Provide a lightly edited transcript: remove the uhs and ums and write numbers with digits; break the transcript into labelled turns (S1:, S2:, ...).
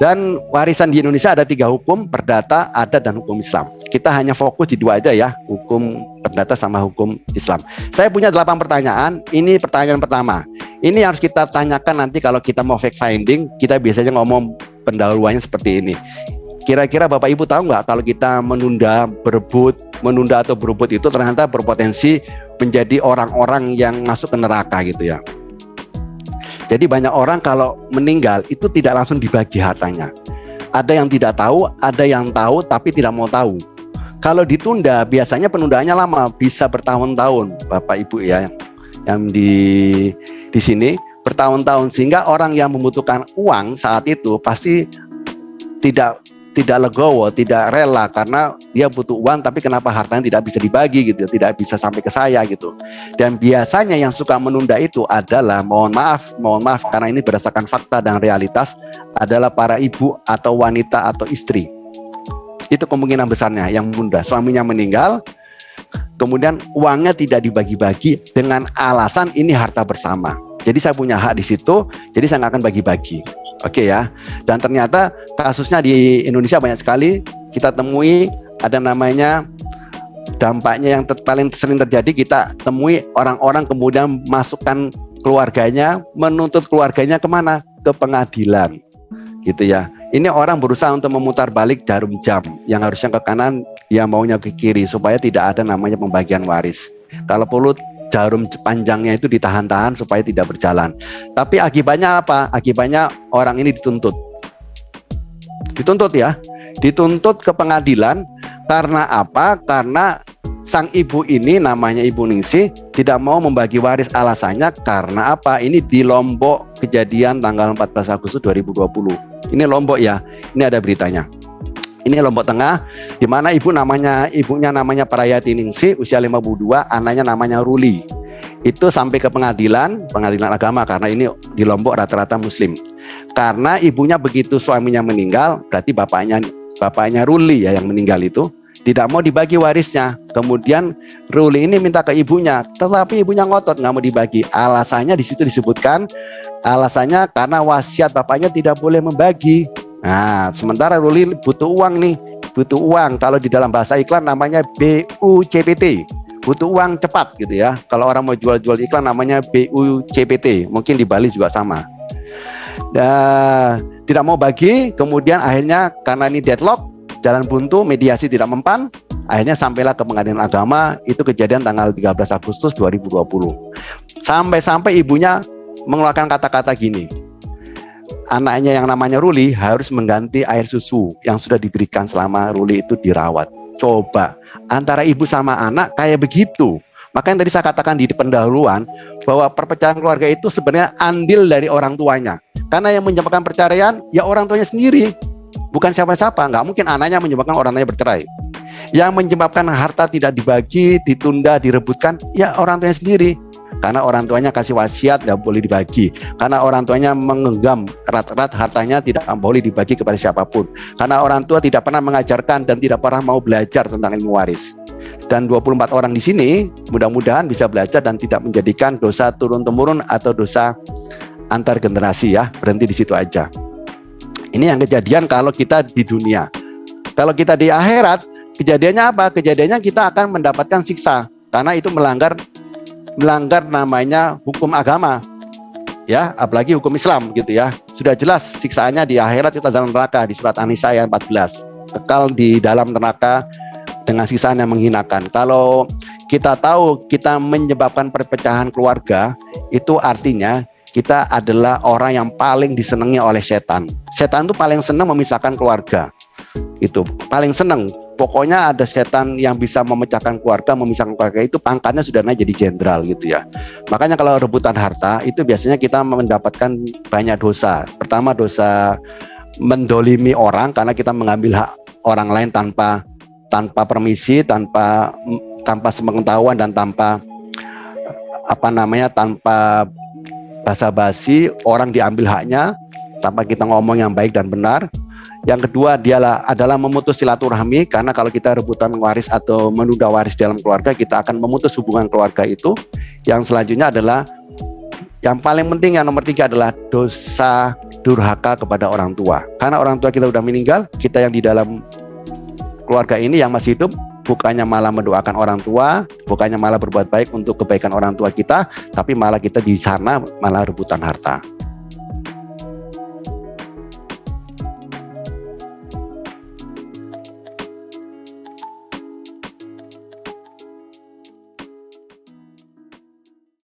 S1: Dan warisan di Indonesia ada 3 hukum, perdata, adat, dan hukum Islam. Kita hanya fokus di 2 aja ya, hukum perdata sama hukum Islam. Saya punya 8 pertanyaan, ini pertanyaan pertama. Ini harus kita tanyakan nanti kalau kita mau fact finding, kita biasanya ngomong pendahuluannya seperti ini. Kira-kira Bapak Ibu tahu nggak kalau kita menunda atau berebut itu ternyata berpotensi menjadi orang-orang yang masuk ke neraka gitu ya. Jadi banyak orang kalau meninggal itu tidak langsung dibagi hartanya. Ada yang tidak tahu, ada yang tahu tapi tidak mau tahu. Kalau ditunda biasanya penundaannya lama, bisa bertahun-tahun, Bapak Ibu ya, yang di sini bertahun-tahun, sehingga orang yang membutuhkan uang saat itu pasti tidak legowo, tidak rela karena dia butuh uang tapi kenapa hartanya tidak bisa dibagi gitu, tidak bisa sampai ke saya gitu. Dan biasanya yang suka menunda itu adalah, mohon maaf karena ini berdasarkan fakta dan realitas, adalah para ibu atau wanita atau istri. Itu kemungkinan besarnya yang menunda. Suaminya meninggal, kemudian uangnya tidak dibagi-bagi dengan alasan ini harta bersama. Jadi saya punya hak di situ, jadi saya nggak akan bagi-bagi. Oke ya. Dan ternyata kasusnya di Indonesia banyak sekali kita temui, ada namanya dampaknya yang paling sering terjadi, kita temui orang-orang kemudian masukkan keluarganya, menuntut keluarganya kemana? Ke pengadilan gitu ya. Ini orang berusaha untuk memutar balik jarum jam, yang harusnya ke kanan dia maunya ke kiri supaya tidak ada namanya pembagian waris. Kalau perlu jarum panjangnya itu ditahan-tahan supaya tidak berjalan. Tapi akibatnya apa? Akibatnya orang ini dituntut ya, dituntut ke pengadilan. Karena apa? Karena sang ibu ini, namanya Ibu Ningsih, tidak mau membagi waris. Alasannya karena apa? Ini di Lombok, kejadian tanggal 14 Agustus 2020. Ini Lombok ya, ini ada beritanya. Ini Lombok Tengah, di mana ibunya namanya Parayati Ningsih, usia 52, anaknya namanya Ruli. Itu sampai ke pengadilan agama, karena ini di Lombok rata-rata Muslim. Karena ibunya begitu suaminya meninggal, berarti bapaknya Ruli ya yang meninggal itu tidak mau dibagi warisnya. Kemudian Ruli ini minta ke ibunya, tetapi ibunya ngotot nggak mau dibagi. Alasannya di situ disebutkan, alasannya karena wasiat bapaknya tidak boleh membagi. Nah, sementara Ruli butuh uang nih, butuh uang. Kalau di dalam bahasa iklan namanya BUCPT, butuh uang cepat gitu ya. Kalau orang mau jual-jual iklan namanya BUCPT, mungkin di Bali juga sama. Tidak mau bagi, kemudian akhirnya karena ini deadlock, jalan buntu, mediasi tidak mempan, akhirnya sampailah ke pengadilan agama. Itu kejadian tanggal 13 Agustus 2020. Sampai ibunya mengeluarkan kata-kata gini, anaknya yang namanya Ruli harus mengganti air susu yang sudah diberikan selama Ruli itu dirawat. Coba, antara ibu sama anak kayak begitu. Makanya tadi saya katakan di pendahuluan bahwa perpecahan keluarga itu sebenarnya andil dari orang tuanya. Karena yang menyebabkan perceraian ya orang tuanya sendiri, bukan siapa-siapa. Nggak mungkin anaknya menyebabkan orang tuanya bercerai. Yang menyebabkan harta tidak dibagi, ditunda, direbutkan ya orang tuanya sendiri. Karena orang tuanya kasih wasiat nggak boleh dibagi. Karena orang tuanya menggenggam erat-erat hartanya tidak boleh dibagi kepada siapapun. Karena orang tua tidak pernah mengajarkan dan tidak pernah mau belajar tentang ilmu waris. Dan 24 orang di sini mudah-mudahan bisa belajar dan tidak menjadikan dosa turun-temurun atau dosa antar generasi ya. Berhenti di situ aja. Ini yang kejadian kalau kita di dunia. Kalau kita di akhirat, kejadiannya apa? Kejadiannya kita akan mendapatkan siksa karena itu melanggar namanya hukum agama ya, apalagi hukum Islam gitu ya. Sudah jelas siksaannya di akhirat itu dalam neraka, di surat An-Nisa ayat 14, kekal di dalam neraka dengan siksaan yang menghinakan. Kalau kita tahu kita menyebabkan perpecahan keluarga, itu artinya kita adalah orang yang paling disenangi oleh setan. Setan itu paling senang memisahkan keluarga, itu paling senang. Pokoknya ada setan yang bisa memecahkan keluarga, memisahkan keluarga, itu pangkatnya sudah naik jadi jenderal gitu ya. Makanya kalau rebutan harta itu biasanya kita mendapatkan banyak dosa. Pertama, dosa mendolimi orang karena kita mengambil hak orang lain tanpa permisi, tanpa sepengetahuan dan tanpa tanpa basa-basi, orang diambil haknya tanpa kita ngomong yang baik dan benar. Yang kedua adalah memutus silaturahmi, karena kalau kita rebutan waris atau menunda waris dalam keluarga, kita akan memutus hubungan keluarga itu. Yang selanjutnya adalah yang paling penting, yang nomor 3 adalah dosa durhaka kepada orang tua. Karena orang tua kita udah meninggal, kita yang di dalam keluarga ini yang masih hidup, bukannya malah mendoakan orang tua, bukannya malah berbuat baik untuk kebaikan orang tua kita, tapi malah kita di sana malah rebutan harta.